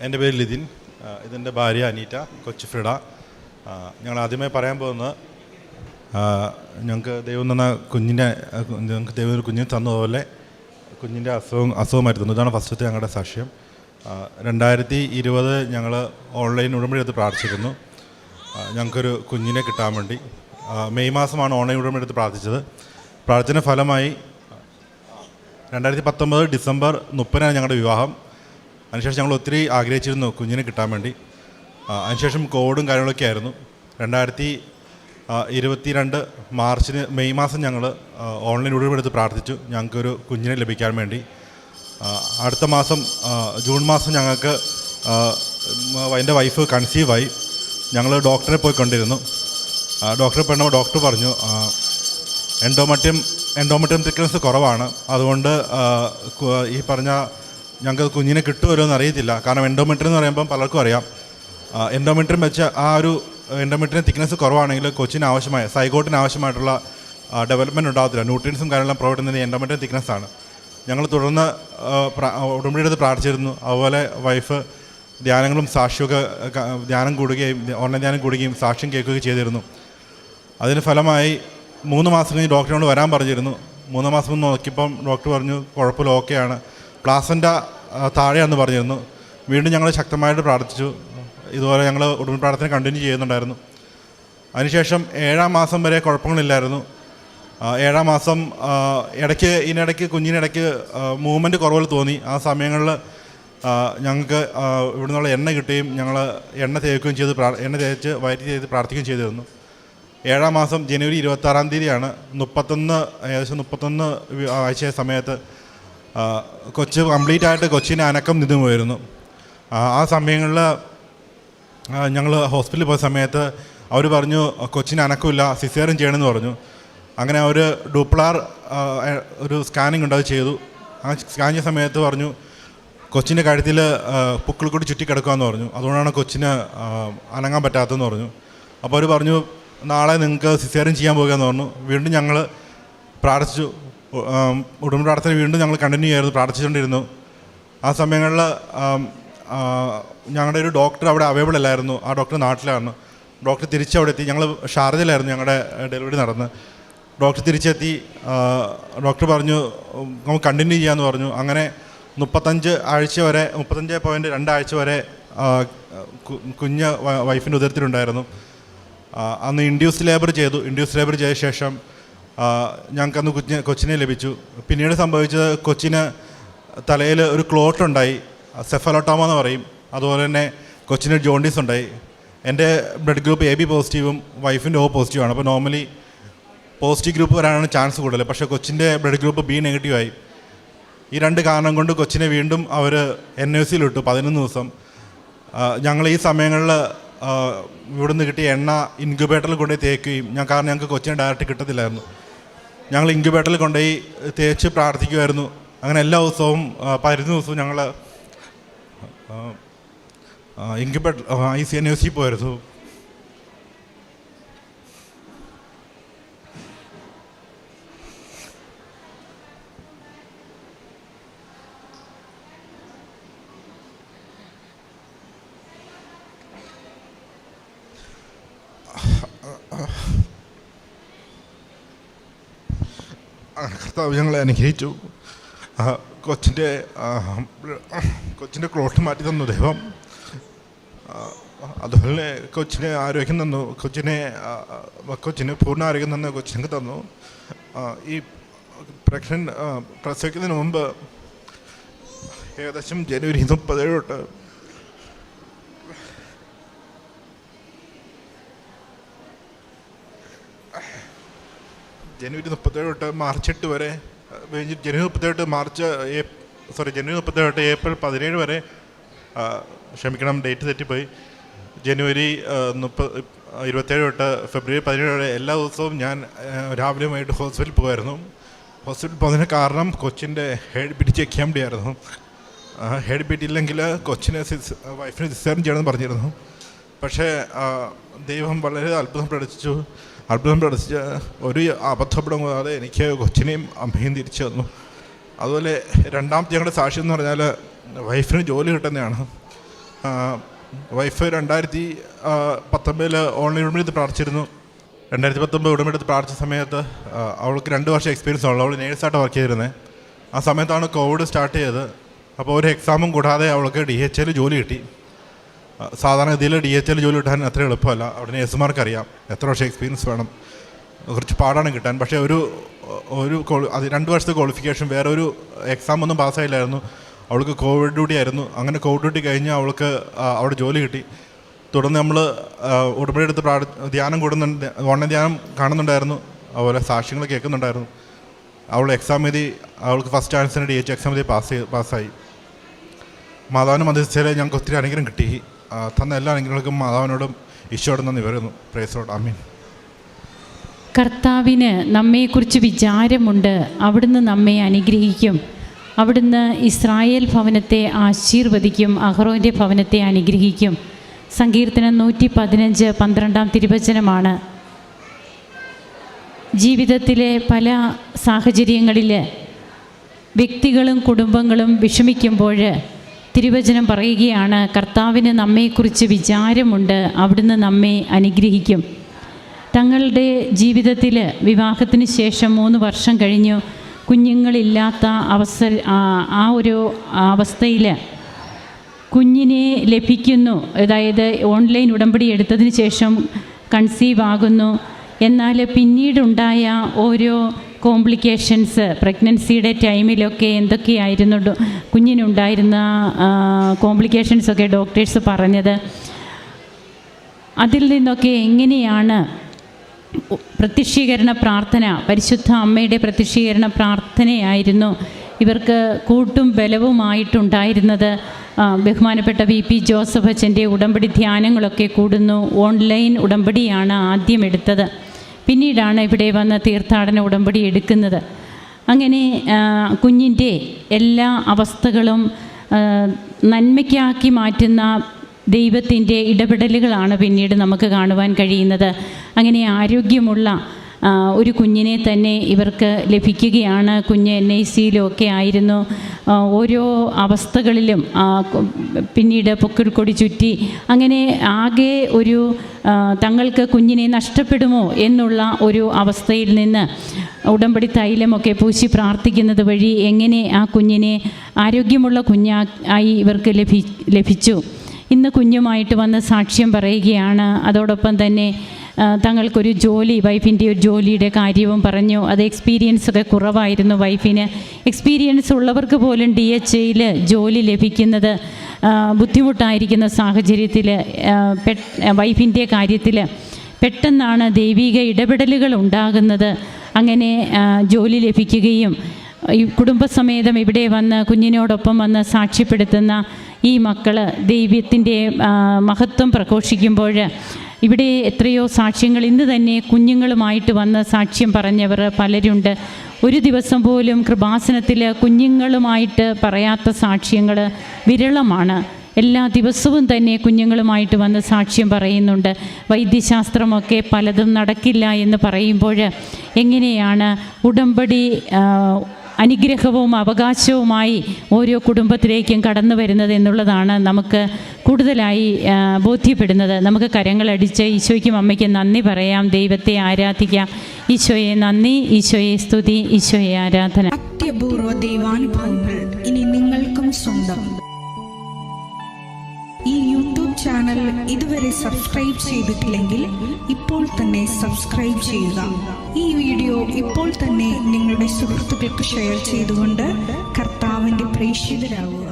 എൻ്റെ പേര് ലിതിൻ, ഇതെൻ്റെ ഭാര്യ അനീറ്റ, കൊച്ചു ഫ്രിഡ. ഞങ്ങൾ ആദ്യമായി പറയാൻ പോകുന്നത്, ഞങ്ങൾക്ക് ദൈവം തന്ന ഞങ്ങൾക്ക് ദൈവം ഒരു കുഞ്ഞിനെ തന്നതുപോലെ കുഞ്ഞിൻ്റെ അസുഖമായിട്ട് തന്നു. ഇതാണ് ഫസ്റ്റത്തെ ഞങ്ങളുടെ സാക്ഷ്യം. 2020 ഞങ്ങൾ ഓൺലൈൻ ഉടമ്പടി എടുത്ത് പ്രാർത്ഥിച്ചിരുന്നു ഞങ്ങൾക്കൊരു കുഞ്ഞിനെ കിട്ടാൻ വേണ്ടി. മെയ് മാസമാണ് ഓൺലൈൻ ഉടമ്പടി എടുത്ത് പ്രാർത്ഥിച്ചത്. പ്രാർത്ഥന ഫലമായി 2019 ഡിസംബർ 30 ഞങ്ങളുടെ വിവാഹം. അതിനുശേഷം ഞങ്ങൾ ഒത്തിരി ആഗ്രഹിച്ചിരുന്നു കുഞ്ഞിനെ കിട്ടാൻ വേണ്ടി. അതിനുശേഷം കോവിഡും കാര്യങ്ങളൊക്കെ ആയിരുന്നു. 2022 മെയ് മാസം ഞങ്ങൾ ഓൺലൈൻ ഉടമ്പടിയെടുത്ത് പ്രാർത്ഥിച്ചു ഞങ്ങൾക്കൊരു കുഞ്ഞിനെ ലഭിക്കാൻ വേണ്ടി. അടുത്ത മാസം ജൂൺ മാസം ഞങ്ങൾക്ക് എൻ്റെ വൈഫ് കൺസീവായി. ഞങ്ങൾ ഡോക്ടറെ പോയി കണ്ടിരുന്നു. ഡോക്ടറെ പെണ്ണപ്പോൾ ഡോക്ടർ പറഞ്ഞു എൻഡോമെട്രിയം തിക്നെസ് കുറവാണ്, അതുകൊണ്ട് ഈ പറഞ്ഞ ഞങ്ങൾക്ക് കുഞ്ഞിനെ കിട്ടുമല്ലോ എന്ന് അറിയത്തില്ല. കാരണം എൻഡോമെട്രിയം എന്ന് പറയുമ്പം പലർക്കും അറിയാം. എൻഡോമെട്രിയം വെച്ച് ആ ഒരു എൻഡോമെട്രിയം തിക്നെസ് കുറവാണെങ്കിൽ കൊച്ചിന് ആവശ്യമായ സൈഗോട്ടിന് ആവശ്യമായിട്ടുള്ള ഡെവലപ്മെൻറ്റ് ഉണ്ടാകത്തില്ല. ന്യൂട്രിയൻസും കാര്യങ്ങളും പ്രൊവൈഡ് ചെയ്യുന്നത് എൻഡോമെട്രിയം തിക്നെസ്സാണ്. ഞങ്ങൾ തുടർന്ന് ഉടമ്പടിയെടുത്ത് പ്രാർത്ഥിച്ചിരുന്നു. അതുപോലെ വൈഫ് ധ്യാനങ്ങളും സാക്ഷിയൊക്കെ ധ്യാനം കൂടുകയും ഓൺലൈൻ ധ്യാനം കൂടുകയും സാക്ഷ്യം കേൾക്കുകയും ചെയ്തിരുന്നു. അതിന് ഫലമായി 3 മാസം കഴിഞ്ഞ് ഡോക്ടറിനോട് വരാൻ പറഞ്ഞിരുന്നു. 3 മാസം നോക്കിയപ്പം ഡോക്ടർ പറഞ്ഞു കുഴപ്പമില്ല, ഓക്കെയാണ്, പ്ലാസൻ്റ താഴെയാണെന്ന് പറഞ്ഞിരുന്നു. വീണ്ടും ഞങ്ങൾ ശക്തമായിട്ട് പ്രാർത്ഥിച്ചു. ഇതുപോലെ ഞങ്ങൾ ഉടമ്പടി പ്രാർത്ഥന കണ്ടിന്യൂ ചെയ്യുന്നുണ്ടായിരുന്നു. അതിനുശേഷം 7-ാം മാസം വരെ കുഴപ്പങ്ങളില്ലായിരുന്നു. 7-ാം മാസം ഇതിനിടയ്ക്ക് കുഞ്ഞിനിടയ്ക്ക് മൂവ്മെൻറ്റ് കുറവുകൾ തോന്നി. ആ സമയങ്ങളിൽ ഞങ്ങൾക്ക് ഇവിടെ നിന്നുള്ള എണ്ണ കിട്ടുകയും ഞങ്ങൾ എണ്ണ തേക്കുകയും ചെയ്ത് എണ്ണ തേച്ച് വയറ്റി ചെയ്ത് പ്രാർത്ഥിക്കുകയും ചെയ്തിരുന്നു. 7-ാം മാസം ജനുവരി 26-ാം തീയതിയാണ് ഏകദേശം 31 ആഴ്ച സമയത്ത് കൊച്ച് കംപ്ലീറ്റായിട്ട് കൊച്ചിനെ അനക്കം നിന്നു പോയിരുന്നു. ആ സമയങ്ങളിൽ ഞങ്ങൾ ഹോസ്പിറ്റലിൽ പോയ സമയത്ത് അവർ പറഞ്ഞു കൊച്ചിന് അനക്കമില്ല, സിസേറിയൻ ചെയ്യണമെന്ന് പറഞ്ഞു. അങ്ങനെ അവർ ഡൂപ്ലാർ ഒരു സ്കാനിങ് ഉണ്ട്, അത് ചെയ്തു. ആ സ്കാൻ ചെയ്യുന്ന സമയത്ത് പറഞ്ഞു കൊച്ചിൻ്റെ കഴുത്തിൽ പുക്കിൾ കൂടി ചുറ്റിക്കിടക്കുകയെന്ന് പറഞ്ഞു. അതുകൊണ്ടാണ് കൊച്ചിന് അനങ്ങാൻ പറ്റാത്തതെന്ന് പറഞ്ഞു. അപ്പോൾ അവർ പറഞ്ഞു നാളെ നിങ്ങൾക്ക് സിസേറിയൻ ചെയ്യാൻ പോകുകയെന്ന് പറഞ്ഞു. വീണ്ടും ഞങ്ങൾ പ്രാർത്ഥിച്ചു. ഉടമ്പടി പ്രാർത്ഥന വീണ്ടും ഞങ്ങൾ കണ്ടിന്യൂ ചെയ്യായിരുന്നു, പ്രാർത്ഥിച്ചുകൊണ്ടിരുന്നു. ആ സമയങ്ങളിൽ ഞങ്ങളുടെ ഒരു ഡോക്ടർ അവിടെ അവൈലബിൾ അല്ലായിരുന്നു. ആ ഡോക്ടർ നാട്ടിലാണ്. ഡോക്ടർ തിരിച്ചവിടെ എത്തി. ഞങ്ങൾ ഷാർജയിലായിരുന്നു ഞങ്ങളുടെ ഡെലിവറി നടന്ന്. ഡോക്ടർ തിരിച്ചെത്തി. ഡോക്ടർ പറഞ്ഞു നമുക്ക് കണ്ടിന്യൂ ചെയ്യാമെന്ന് പറഞ്ഞു. അങ്ങനെ 35.2 ആഴ്ച വരെ കുഞ്ഞ് വൈഫിൻ്റെ ഉദരത്തിലുണ്ടായിരുന്നു. അന്ന് ഇൻഡ്യൂസ് ലേബർ ചെയ്തു. ഇൻഡ്യൂസ് ലേബർ ചെയ്ത ശേഷം ഞങ്ങൾക്കന്ന് കൊച്ചിനെ ലഭിച്ചു. പിന്നീട് സംഭവിച്ചത് കൊച്ചിന് തലയിൽ ഒരു ക്ലോട്ടുണ്ടായി, സെഫലോട്ടോമ എന്ന് പറയും. അതുപോലെ തന്നെ കൊച്ചിന് ജോണ്ടീസ് ഉണ്ടായി. എൻ്റെ ബ്ലഡ് ഗ്രൂപ്പ് AB പോസിറ്റീവും വൈഫിൻ്റെ O പോസിറ്റീവാണ്. അപ്പോൾ നോർമലി പോസിറ്റീവ് ഗ്രൂപ്പ് വരാനാണ് ചാൻസ് കൂടുതൽ. പക്ഷേ കൊച്ചിൻ്റെ ബ്ലഡ് ഗ്രൂപ്പ് B നെഗറ്റീവായി. ഈ 2 കാരണം കൊണ്ട് കൊച്ചിനെ വീണ്ടും അവർ NICU-ലിട്ടു 11 ദിവസം. ഞങ്ങൾ ഈ സമയങ്ങളിൽ ഇവിടുന്ന് കിട്ടിയ എണ്ണ ഇൻക്യുബേറ്ററിൽ കൊണ്ടുപോയി തേക്കുകയും കാരണം ഞങ്ങൾക്ക് കൊച്ചിനെ ഡയറക്റ്റ് കിട്ടത്തില്ലായിരുന്നു. ഞങ്ങൾ ഇൻക്യുബേറ്ററിൽ കൊണ്ടുപോയി തേച്ച് പ്രാർത്ഥിക്കുമായിരുന്നു. അങ്ങനെ എല്ലാ ദിവസവും 15 ദിവസവും ഞങ്ങൾ ഇൻക്യുബേറ്റർ NICU പോയിരുന്നു. കർത്താവ് ഞങ്ങളെ അനുഗ്രഹിച്ചു. കൊച്ചിൻ്റെ ക്ലോട്ട് മാറ്റി തന്നു ദൈവം. അതുപോലെ കൊച്ചിനെ ആരോഗ്യം തന്നു. കൊച്ചിന് പൂർണ്ണ ആരോഗ്യം തന്നു കൊച്ചിന് തന്നു. ഈ പ്രസവിക്കുന്നതിന് മുമ്പ് ഏകദേശം ജനുവരി 30 തൊട്ട് മാർച്ച് 8 വരെ, ജനുവരി 30 തൊട്ട് ഏപ്രിൽ 17 വരെ, ഡേറ്റ് തെറ്റിപ്പോയി, ജനുവരി 27 തൊട്ട് ഫെബ്രുവരി 17 വരെ എല്ലാ ദിവസവും ഞാൻ രാവിലെയുമായിട്ട് ഹോസ്പിറ്റലിൽ പോകുമായിരുന്നു. ഹോസ്പിറ്റലിൽ പോകുന്നതിന് കാരണം കൊച്ചിൻ്റെ ഹെഡ് ബീറ്റ് ചെക്ക് ചെയ്യാൻ വേണ്ടിയായിരുന്നു. ഹെഡ് ബീറ്റ് ഇല്ലെങ്കിൽ കൊച്ചിനെ വൈഫിനെ സിസേറിയൻ ചെയ്യണമെന്ന് പറഞ്ഞിരുന്നു. പക്ഷേ ദൈവം വളരെ അത്ഭുതം പ്രകടിപ്പിച്ച് ഒരു അബദ്ധപ്പെടും കൂടാതെ എനിക്ക് കൊച്ചിനെയും അമ്മയും തിരിച്ചു തന്നു. അതുപോലെ രണ്ടാമത്തെ ഞങ്ങളുടെ സാക്ഷ്യം എന്ന് പറഞ്ഞാൽ വൈഫിന് ജോലി കിട്ടുന്നതാണ്. Wife 2019 online ഉടമ്പടിയെടുത്ത് പ്രാർത്ഥിച്ചിരുന്നു. 2019 ഉടമ്പടിയെടുത്ത് പ്രാർത്ഥിച്ച സമയത്ത് അവൾക്ക് 2 വർഷം എക്സ്പീരിയൻസ് ഉള്ളു. അവൾ നേഴ്സായിട്ട് വർക്ക് ചെയ്തിരുന്നത്. ആ സമയത്താണ് കോവിഡ് സ്റ്റാർട്ട് ചെയ്തത്. അപ്പോൾ ഒരു എക്സാമും കൂടാതെ അവൾക്ക് DHL ജോലി കിട്ടി. സാധാരണ ഇതിൽ DHL ജോലി കിട്ടാൻ അത്ര എളുപ്പമല്ല. അവിടെ നേഴ്സുമാർക്ക് അറിയാം എത്ര വർഷം എക്സ്പീരിയൻസ് വേണം, കുറച്ച് പാടാണ് കിട്ടാൻ. പക്ഷേ ഒരു 2 വർഷത്തെ ക്വാളിഫിക്കേഷൻ, വേറെ ഒരു എക്സാം ഒന്നും പാസ്സായില്ലായിരുന്നു. അവൾക്ക് കോവിഡ് ഡ്യൂട്ടി ആയിരുന്നു. അങ്ങനെ കോവിഡ് ഡ്യൂട്ടി കഴിഞ്ഞ് അവൾക്ക് അവിടെ ജോലി കിട്ടി. തുടർന്ന് നമ്മൾ ഉടമ്പടി എടുത്ത് ധ്യാനം കൂടുന്നുണ്ട്, ഓൺലൈൻ ധ്യാനം കാണുന്നുണ്ടായിരുന്നു, അതുപോലെ സാക്ഷ്യങ്ങൾ കേൾക്കുന്നുണ്ടായിരുന്നു. അവൾ എക്സാം എഴുതി, അവൾക്ക് ഫസ്റ്റ് ചാൻസിന് DH എക്സാം എഴുതി പാസ്സായി. മാതാവിന് മധ്യസ്ഥയിൽ ഞങ്ങൾക്ക് ഒത്തിരി അനുഗ്രഹം കിട്ടി. തന്ന എല്ലാ അനുഗ്രഹങ്ങൾക്കും മാതാവിനോടും ഈശോയോടും നന്ദി പറയുന്നു. Praise the lord. ആമീൻ. കർത്താവിന് നമ്മെക്കുറിച്ച് വിചാരമുണ്ട്, അവിടുന്ന് നമ്മെ അനുഗ്രഹിക്കും. അവിടുന്ന് ഇസ്രായേൽ ഭവനത്തെ ആശീർവദിക്കും, അഹ്റോൻ്റെ ഭവനത്തെ അനുഗ്രഹിക്കും. സങ്കീർത്തനം 115:12 തിരുവചനമാണ്. ജീവിതത്തിലെ പല സാഹചര്യങ്ങളിൽ വ്യക്തികളും കുടുംബങ്ങളും വിഷമിക്കുമ്പോൾ തിരുവചനം പറയുകയാണ്, കർത്താവിന് നമ്മെക്കുറിച്ച് വിചാരമുണ്ട്, അവിടുന്ന് നമ്മെ അനുഗ്രഹിക്കും. തങ്ങളുടെ ജീവിതത്തിൽ വിവാഹത്തിന് ശേഷം 3 വർഷം കഴിഞ്ഞു, കുഞ്ഞുങ്ങളില്ലാത്ത ആ ഒരു അവസ്ഥയിൽ കുഞ്ഞിനെ ലഭിക്കുന്നു. അതായത് ഓൺലൈൻ ഉടമ്പടി എടുത്തതിന് ശേഷം കൺസീവ് ആകുന്നു. എന്നാൽ പിന്നീടുണ്ടായ ഓരോ കോംപ്ലിക്കേഷൻസ്, പ്രഗ്നൻസിയുടെ ടൈമിലൊക്കെ എന്തൊക്കെയായിരുന്നു കുഞ്ഞിനുണ്ടായിരുന്ന കോംപ്ലിക്കേഷൻസൊക്കെ ഡോക്ടേഴ്സ് പറഞ്ഞത്. അതിൽ നിന്നൊക്കെ എങ്ങനെയാണ് പ്രത്യക്ഷീകരണ പ്രാർത്ഥന, പരിശുദ്ധ അമ്മയുടെ പ്രത്യക്ഷീകരണ പ്രാർത്ഥനയായിരുന്നു ഇവർക്ക് കൂട്ടും ബലവുമായിട്ടുണ്ടായിരുന്നത്. ബഹുമാനപ്പെട്ട VP ജോസഫ് അച്ഛൻ്റെ ഉടമ്പടി ധ്യാനങ്ങളൊക്കെ കൂടുന്നു. ഓൺലൈൻ ഉടമ്പടിയാണ് ആദ്യം എടുത്തത്, പിന്നീടാണ് ഇവിടെ വന്ന് തീർത്ഥാടന ഉടമ്പടി എടുക്കുന്നത്. അങ്ങനെ കുഞ്ഞിൻ്റെ എല്ലാ അവസ്ഥകളും നന്മയ്ക്കാക്കി മാറ്റുന്ന ദൈവത്തിൻ്റെ ഇടപെടലുകളാണ് പിന്നീട് നമുക്ക് കാണുവാൻ കഴിയുന്നത്. അങ്ങനെ ആരോഗ്യമുള്ള ഒരു കുഞ്ഞിനെ തന്നെ ഇവർക്ക് ലഭിക്കുകയാണ്. കുഞ്ഞ് NICയിലൊക്കെ ആയിരുന്നു. ഓരോ അവസ്ഥകളിലും പിന്നീട് പൊക്കിൾക്കൊടി ചുറ്റി അങ്ങനെ ആകെ ഒരു തങ്ങൾക്ക് കുഞ്ഞിനെ നഷ്ടപ്പെടുമോ എന്നുള്ള ഒരു അവസ്ഥയിൽ നിന്ന് ഉടമ്പടി തൈലമൊക്കെ പൂശി പ്രാർത്ഥിക്കുന്നത് വഴി എങ്ങനെ ആ കുഞ്ഞിനെ ആരോഗ്യമുള്ള കുഞ്ഞായി ഇവർക്ക് ലഭിച്ചു. ഇന്ന് കുഞ്ഞുമായിട്ട് വന്ന് സാക്ഷ്യം പറയുകയാണ്. അതോടൊപ്പം തന്നെ തങ്ങൾക്കൊരു ജോലി, വൈഫിൻ്റെ ഒരു ജോലിയുടെ കാര്യവും പറഞ്ഞു. അത് എക്സ്പീരിയൻസൊക്കെ കുറവായിരുന്നു വൈഫിന്. എക്സ്പീരിയൻസ് ഉള്ളവർക്ക് പോലും DHയിൽ ജോലി ലഭിക്കുന്നത് ബുദ്ധിമുട്ടായിരിക്കുന്ന സാഹചര്യത്തിൽ വൈഫിൻ്റെ കാര്യത്തിൽ പെട്ടെന്നാണ് ദൈവിക ഇടപെടലുകൾ ഉണ്ടാകുന്നത്. അങ്ങനെ ജോലി ലഭിക്കുകയും ഈ കുടുംബസമേതം ഇവിടെ വന്ന് കുഞ്ഞിനോടൊപ്പം വന്ന് സാക്ഷ്യപ്പെടുത്തുന്ന ഈ മക്കൾ ദൈവത്തിൻ്റെ മഹത്വം പ്രഘോഷിക്കുമ്പോൾ ഇവിടെ എത്രയോ സാക്ഷ്യങ്ങൾ ഇന്ന് തന്നെ കുഞ്ഞുങ്ങളുമായിട്ട് വന്ന് സാക്ഷ്യം പറഞ്ഞവർ പലരുണ്ട്. ഒരു ദിവസം പോലും കൃപാസനത്തിൽ കുഞ്ഞുങ്ങളുമായിട്ട് പറയാത്ത സാക്ഷ്യങ്ങൾ വിരളമാണ്. എല്ലാ ദിവസവും തന്നെ കുഞ്ഞുങ്ങളുമായിട്ട് വന്ന് സാക്ഷ്യം പറയുന്നുണ്ട്. വൈദ്യശാസ്ത്രമൊക്കെ പലതും നടക്കില്ല എന്ന് പറയുമ്പോൾ എങ്ങനെയാണ് ഉടമ്പടി അനുഗ്രഹവും അവകാശവുമായി ഓരോ കുടുംബത്തിലേക്കും കടന്നു വരുന്നത് എന്നുള്ളതാണ് നമുക്ക് കൂടുതലായി ബോധ്യപ്പെടുന്നത്. നമുക്ക് കരങ്ങളടിച്ച് ഈശോയ്ക്കും അമ്മയ്ക്കും നന്ദി പറയാം, ദൈവത്തെ ആരാധിക്കാം. ഈശോയെ നന്ദി, ഈശോയെ സ്തുതി, ഈശോയെ ആരാധന. അത്യപൂർവ ദൈവാനുഭവങ്ങൾ ഇനി നിങ്ങൾക്കും സ്വന്തം. ഈ യൂട്യൂബ് ചാനൽ ഇതുവരെ സബ്സ്ക്രൈബ് ചെയ്തിട്ടില്ലെങ്കിൽ ഇപ്പോൾ തന്നെ സബ്സ്ക്രൈബ് ചെയ്യുക. ഈ വീഡിയോ ഇപ്പോൾ തന്നെ നിങ്ങളുടെ സുഹൃത്തുക്കൾക്ക് ഷെയർ ചെയ്തുകൊണ്ട് കർത്താവിൻ്റെ പ്രേക്ഷിതരാകുക.